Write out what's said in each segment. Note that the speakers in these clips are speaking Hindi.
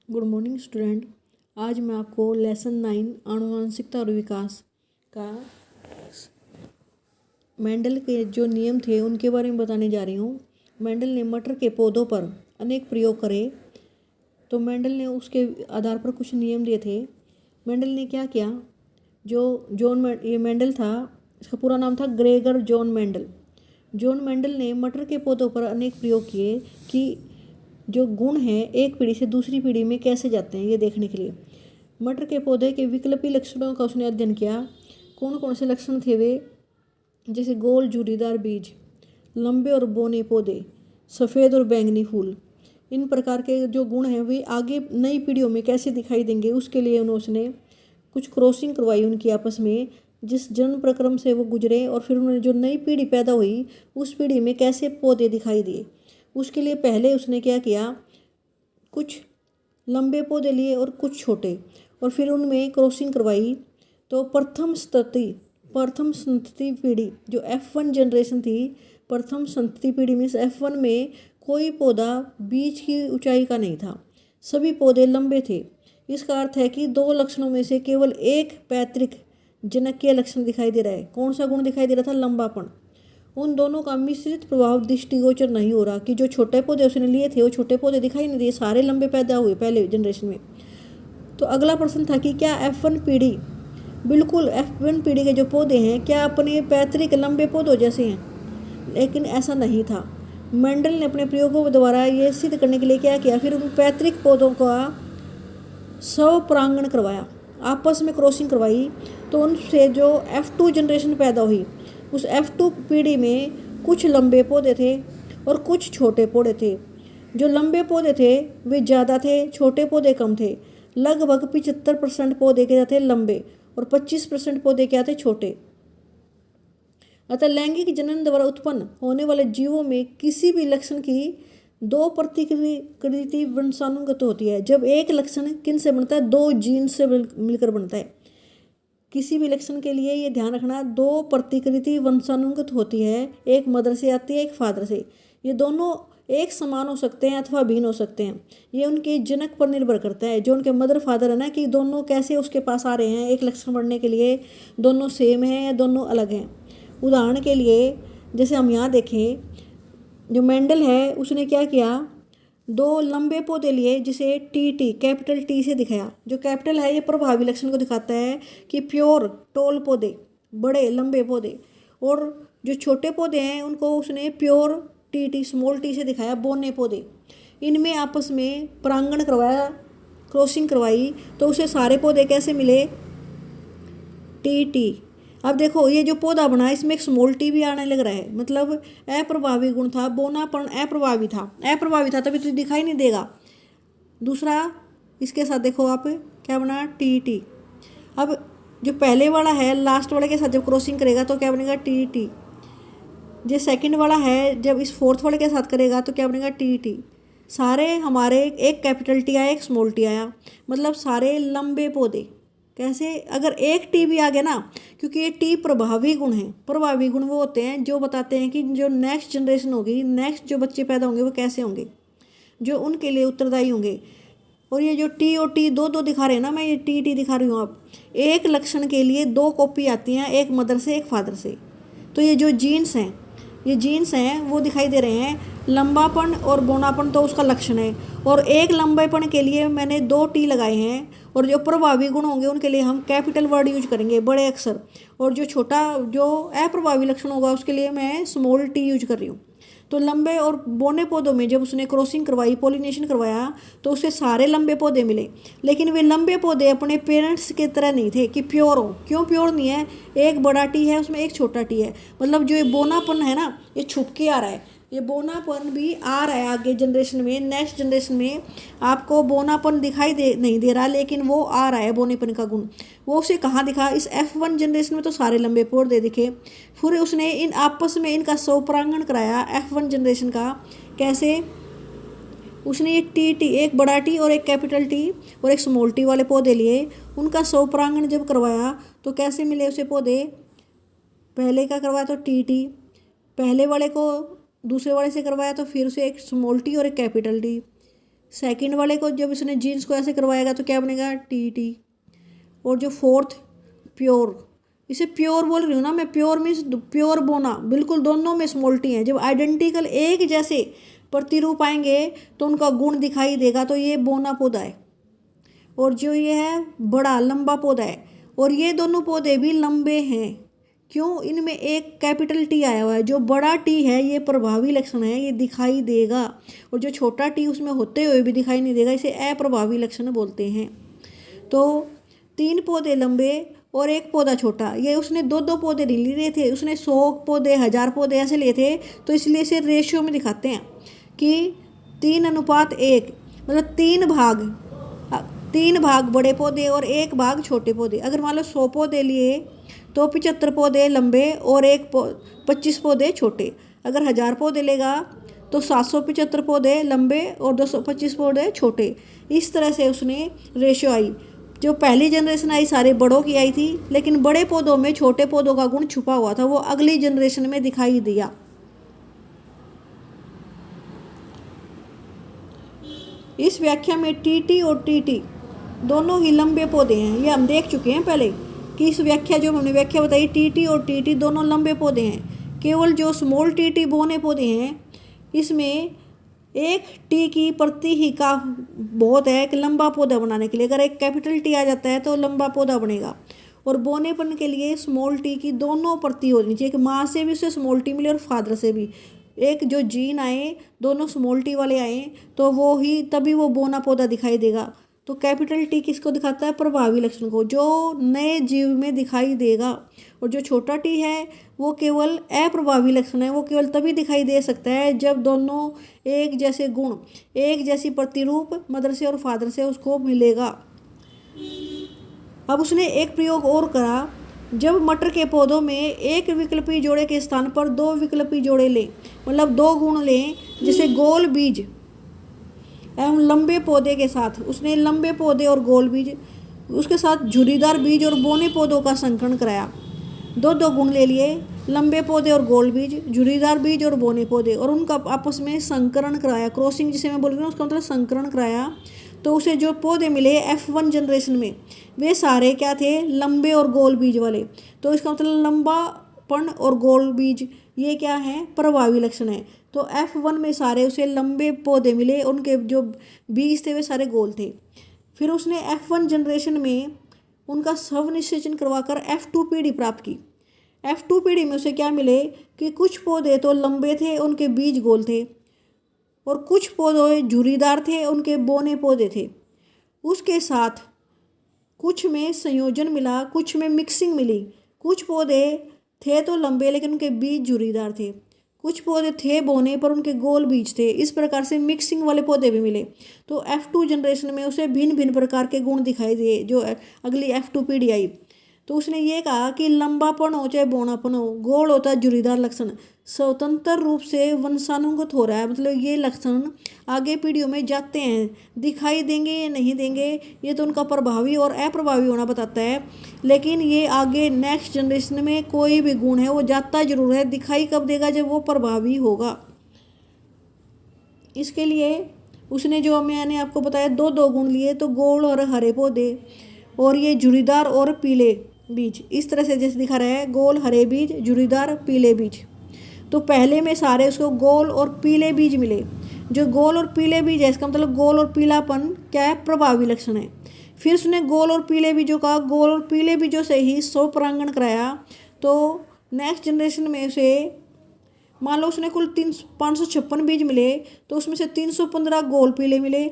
Good morning student. आज मैं आपको लेसन 9 आनुवंशिकता और विकास का मेंडल के जो नियम थे उनके बारे में बताने जा रही हूँ। मेंडल ने मटर के पौधों पर अनेक प्रयोग करे, तो मेंडल ने उसके आधार पर कुछ नियम दिए थे। मेंडल ने क्या किया, ये मेंडल था, इसका पूरा नाम था Gregor John Mendel. John Mendel ने मटर के पौधों पर अनेक प्रयोग किए कि जो गुण हैं एक पीढ़ी से दूसरी पीढ़ी में कैसे जाते हैं, ये देखने के लिए मटर के पौधे के विकल्पी लक्षणों का उसने अध्ययन किया। कौन कौन से लक्षण थे वे, जैसे गोल झुर्रीदार बीज, लंबे और बौने पौधे, सफ़ेद और बैंगनी फूल। इन प्रकार के जो गुण हैं वे आगे नई पीढ़ियों में कैसे दिखाई देंगे, उसके लिए उन्होंने कुछ क्रॉसिंग करवाई उनकी आपस में, जिस जन्म प्रक्रम से वो गुजरे और फिर उन्होंने जो नई पीढ़ी पैदा हुई उस पीढ़ी में कैसे पौधे दिखाई दिए। उसके लिए पहले उसने क्या किया, कुछ लंबे पौधे लिए और कुछ छोटे, और फिर उनमें क्रॉसिंग करवाई। तो प्रथम संतति पीढ़ी जो F1 जनरेशन थी, प्रथम संतति पीढ़ी मीन्स F1 में कोई पौधा बीच की ऊंचाई का नहीं था, सभी पौधे लंबे थे। इसका अर्थ है कि दो लक्षणों में से केवल एक पैतृक जनकीय लक्षण दिखाई दे रहा है। कौन सा गुण दिखाई दे रहा था, लंबापन। उन दोनों का मिश्रित प्रभाव दृष्टिगोचर नहीं हो रहा कि जो छोटे पौधे उसने लिए थे वो छोटे पौधे दिखाई नहीं दिए, सारे लंबे पैदा हुए पहले जनरेशन में। तो अगला प्रश्न था कि क्या F1 पीढ़ी, बिल्कुल F1 पीढ़ी के जो पौधे हैं क्या अपने पैतृक लंबे पौधों जैसे हैं, लेकिन ऐसा नहीं था। मेंडल ने अपने प्रयोगों द्वारा ये सिद्ध करने के लिए क्या किया, फिर उन पैतृक पौधों का स्वपरागण करवाया, आपस में क्रॉसिंग करवाई। तो उनसे जो F2 जनरेशन पैदा हुई, उस F2 पीढ़ी में कुछ लंबे पौधे थे और कुछ छोटे पौधे थे। जो लंबे पौधे थे वे ज़्यादा थे, छोटे पौधे कम थे। लगभग 75% पौधे क्या थे, लंबे, और 25% पौधे क्या थे, छोटे। अतः लैंगिक जनन द्वारा उत्पन्न होने वाले जीवों में किसी भी लक्षण की दो प्रतिकृति वंशानुगत होती है। जब एक लक्षण किन से बनता है, दो जीन से मिलकर बनता है। किसी भी लक्षण के लिए ये ध्यान रखना, दो प्रतिकृति वंशानुगत होती है, एक मदर से आती है, एक फादर से। ये दोनों एक समान हो सकते हैं अथवा भिन्न हो सकते हैं, ये उनके जनक पर निर्भर करता है। जो उनके मदर फादर है ना, कि दोनों कैसे उसके पास आ रहे हैं एक लक्षण बढ़ने के लिए, दोनों सेम हैं या दोनों अलग हैं। उदाहरण के लिए जैसे हम यहाँ देखें, जो मेंडल है उसने क्या किया, दो लंबे पौधे लिए जिसे टी कैपिटल टी से दिखाया। जो कैपिटल है ये प्रभावी लक्षण को दिखाता है कि प्योर टॉल पौधे, बड़े लंबे पौधे, और जो छोटे पौधे हैं उनको उसने प्योर टी स्मॉल टी से दिखाया, बौने पौधे। इनमें आपस में परागण करवाया, क्रॉसिंग करवाई, तो उसे सारे पौधे कैसे मिले, टी। अब देखो ये जो पौधा बना इसमें एक स्मॉल टी भी आने लग रहा है, मतलब अप्रभावी गुण था, बोनापन अप्रभावी था तभी तो दिखाई नहीं देगा। दूसरा इसके साथ देखो आप क्या बना, टी। अब जो पहले वाला है लास्ट वाले के साथ जब क्रॉसिंग करेगा तो क्या बनेगा, टी। जो सेकंड वाला है जब इस फोर्थ वाले के साथ करेगा तो क्या बनेगा, टी। सारे हमारे एक कैपिटल टी आया, एक स्मॉल टी आया, मतलब सारे लंबे पौधे। कैसे, अगर एक टी भी आ गया ना, क्योंकि ये टी प्रभावी गुण है। प्रभावी गुण वो होते हैं जो बताते हैं कि जो नेक्स्ट जनरेशन होगी, नेक्स्ट जो बच्चे पैदा होंगे वो कैसे होंगे, जो उनके लिए उत्तरदायी होंगे। और ये जो टी और टी दो दो दिखा रहे हैं ना, मैं ये टी दिखा रही हूँ। आप एक लक्षण के लिए दो कॉपी आती हैं, एक मदर से एक फादर से। तो ये जो जीन्स हैं, ये जीन्स हैं वो दिखाई दे रहे हैं, लंबापन और बौनापन तो उसका लक्षण है, और एक लंबेपन के लिए मैंने दो टी लगाए हैं, और जो प्रभावी गुण होंगे उनके लिए हम कैपिटल वर्ड यूज करेंगे, बड़े अक्षर, और जो छोटा जो अप्रभावी लक्षण होगा उसके लिए मैं स्मॉल टी यूज कर रही हूँ। तो लंबे और बौने पौधों में जब उसने क्रॉसिंग करवाई, पॉलिनेशन करवाया, तो उसे सारे लंबे पौधे मिले। लेकिन वे लंबे पौधे अपने पेरेंट्स की तरह नहीं थे कि प्योर हो। क्यों प्योर नहीं है, एक बड़ा टी है उसमें एक छोटा टी है, मतलब जो ये बोनापन है ना ये छुप के आ रहा है, ये बोनापन भी आ रहा है आगे जनरेशन में, नेक्स्ट जनरेशन में आपको बोनापन दिखाई नहीं दे रहा, लेकिन वो आ रहा है बोनेपन का गुण। वो उसे कहाँ दिखा, इस F1 जनरेशन में तो सारे लंबे पौधे दिखे, फिर उसने इन आपस में इनका स्वपरागण कराया F1 जनरेशन का। कैसे, उसने ये टी एक बड़ा टी और एक कैपिटल टी और एक स्मॉल टी वाले पौधे लिए, उनका स्वपरागण जब करवाया तो कैसे मिले उसे पौधे, पहले का करवाया तो टी, पहले वाले को दूसरे वाले से करवाया तो फिर उसे एक स्मॉल टी और एक कैपिटल टी, सेकंड वाले को जब इसने जीन्स को ऐसे करवाएगा तो क्या बनेगा, टी। और जो फोर्थ प्योर, इसे प्योर बोल रही हूँ ना मैं, प्योर मीन्स प्योर बोना, बिल्कुल दोनों में स्मॉल टी है। जब आइडेंटिकल एक जैसे प्रतिरूप आएंगे तो उनका गुण दिखाई देगा, तो ये बोना पौधा है। और जो ये है बड़ा लंबा पौधा है, और ये दोनों पौधे भी लंबे हैं। क्यों, इनमें एक कैपिटल टी आया हुआ है। जो बड़ा टी है ये प्रभावी लक्षण है, ये दिखाई देगा, और जो छोटा टी उसमें होते हुए भी दिखाई नहीं देगा, इसे अप्रभावी लक्षण बोलते हैं। तो 3 पौधे लंबे और 1 पौधा छोटा, ये उसने 2 पौधे नहीं लिए थे, उसने 100 पौधे 1000 पौधे ऐसे लिए थे। तो इसलिए इसे रेशियो में दिखाते हैं कि 3:1, मतलब 3 भाग बड़े पौधे और 1 भाग छोटे पौधे। अगर मान लो 100 पौधे लिए तो 75 पौधे लंबे और 25 पौधे छोटे। अगर 1000 पौधे लेगा तो 775 पौधे लंबे और 225 पौधे छोटे। इस तरह से उसने रेशियो आई। जो पहली जनरेशन आई सारे बड़ों की आई थी, लेकिन बड़े पौधों में छोटे पौधों का गुण छुपा हुआ था, वो अगली जनरेशन में दिखाई दिया। इस व्याख्या में टीटी और टीटी दोनों ही लंबे पौधे हैं। ये हम देख चुके हैं पहले कि इस व्याख्या जो हमने व्याख्या बताई, टीटी और टीटी दोनों लंबे पौधे हैं। केवल जो स्मॉल टीटी बोने पौधे हैं, इसमें एक टी की प्रति ही का बहुत है एक लंबा पौधा बनाने के लिए। अगर एक कैपिटल टी आ जाता है तो लंबा पौधा बनेगा। और बोनेपन के लिए स्मॉल टी की दोनों प्रति होनी चाहिए, कि माँ से भी उसे स्मॉल टी मिले और फादर से भी। एक जो जीन आए दोनों स्मॉल टी वाले आए तो वो ही तभी वो बोना पौधा दिखाई देगा। तो कैपिटल टी किसको दिखाता है, प्रभावी लक्षण को, जो नए जीव में दिखाई देगा। और जो छोटा टी है वो केवल अप्रभावी लक्षण है, वो केवल तभी दिखाई दे सकता है जब दोनों एक जैसे गुण, एक जैसी प्रतिरूप मदर से और फादर से उसको मिलेगा। अब उसने एक प्रयोग और करा। जब मटर के पौधों में एक विकल्पी जोड़े के स्थान पर 2 विकल्पी जोड़े लें, मतलब 2 गुण लें, जैसे गोल बीज एवं लंबे पौधे के साथ, उसने लंबे पौधे और गोल बीज, उसके साथ झुर्रीदार बीज और बोने पौधों का संकरण कराया। 2 गुण ले लिए, लंबे पौधे और गोल बीज, झुर्रीदार बीज और बोने पौधे, और उनका आपस में संकरण कराया। क्रॉसिंग जिसे मैं बोल रही हूँ उसका मतलब संकरण कराया। तो उसे जो पौधे मिले F1 जनरेशन में, वे सारे क्या थे, लंबे और गोल बीज वाले। तो इसका मतलब लंबापन और गोल बीज ये क्या है, प्रभावी लक्षण है। तो F1 में सारे उसे लंबे पौधे मिले, उनके जो बीज थे वे सारे गोल थे। फिर उसने F1 जनरेशन में उनका स्वनिषेचन करवाकर F2 पीढ़ी प्राप्त की। F2 पीढ़ी में उसे क्या मिले कि कुछ पौधे तो लंबे थे, उनके बीज गोल थे, और कुछ पौधे झुर्रीदार थे, उनके बोने पौधे थे। उसके साथ कुछ में संयोजन मिला, कुछ में मिक्सिंग मिली। कुछ पौधे थे तो लंबे लेकिन उनके बीज झुर्रीदार थे, कुछ पौधे थे बोने पर उनके गोल बीज थे। इस प्रकार से मिक्सिंग वाले पौधे भी मिले। तो F2 जनरेशन में उसे भिन्न भिन्न प्रकार के गुण दिखाई दिए। जो अगली F2 पीढ़ी आई तो उसने ये कहा कि लंबापन हो चाहे बोनापन हो, गोल होता है झुर्रीदार लक्षण, स्वतंत्र रूप से वंशानुगत हो रहा है। मतलब ये लक्षण आगे पीढ़ियों में जाते हैं, दिखाई देंगे या नहीं देंगे ये तो उनका प्रभावी और अप्रभावी होना बताता है, लेकिन ये आगे नेक्स्ट जनरेशन में कोई भी गुण है वो जाता जरूर है। दिखाई कब देगा, जब वो प्रभावी होगा। इसके लिए उसने जो मैंने आपको बताया 2 गुण लिए, तो गोल और हरे पौधे, और ये झुर्रीदार और पीले बीज। इस तरह से जैसे दिखा रहा है, गोल हरे बीज, झुर्रीदार पीले बीज। तो पहले में सारे उसको गोल और पीले बीज मिले। जो गोल और पीले बीज है इसका मतलब गोल और पीलापन क्या है, प्रभावी लक्षण है। फिर उसने गोल और पीले बीजों का, गोल और पीले बीजों से ही 100 परागण कराया। तो नेक्स्ट जनरेशन में उसे मान लो उसने कुल 556 बीज मिले, तो उसमें से 315 गोल पीले मिले।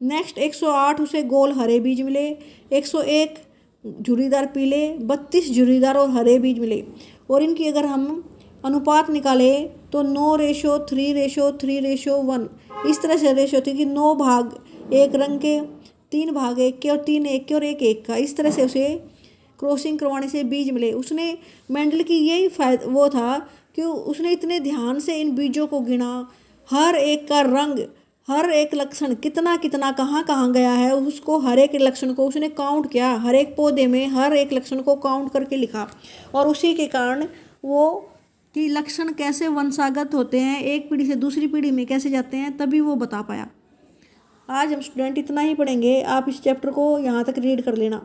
नेक्स्ट 108 उसे गोल हरे बीज मिले, 101 झुर्रीदार पीले, 32 झुर्रीदार और हरे बीज मिले। और इनकी अगर हम अनुपात निकाले तो 9:3:3:1 इस तरह से रेशो थी कि 9 भाग 1 रंग के, 3 भाग 1 के, और 3 1 के और 1 1 का। इस तरह से उसे क्रॉसिंग करवाने से बीज मिले। उसने मेंडल की यही फायदा वो था कि उसने इतने ध्यान से इन बीजों को गिना, हर एक का रंग, हर एक लक्षण कितना कितना कहाँ कहाँ गया है, उसको हर एक लक्षण को उसने काउंट किया। हर एक पौधे में हर एक लक्षण को काउंट करके लिखा, और उसी के कारण वो कि लक्षण कैसे वंशागत होते हैं, एक पीढ़ी से दूसरी पीढ़ी में कैसे जाते हैं, तभी वो बता पाया। आज हम स्टूडेंट इतना ही पढ़ेंगे। आप इस चैप्टर को यहाँ तक रीड कर लेना।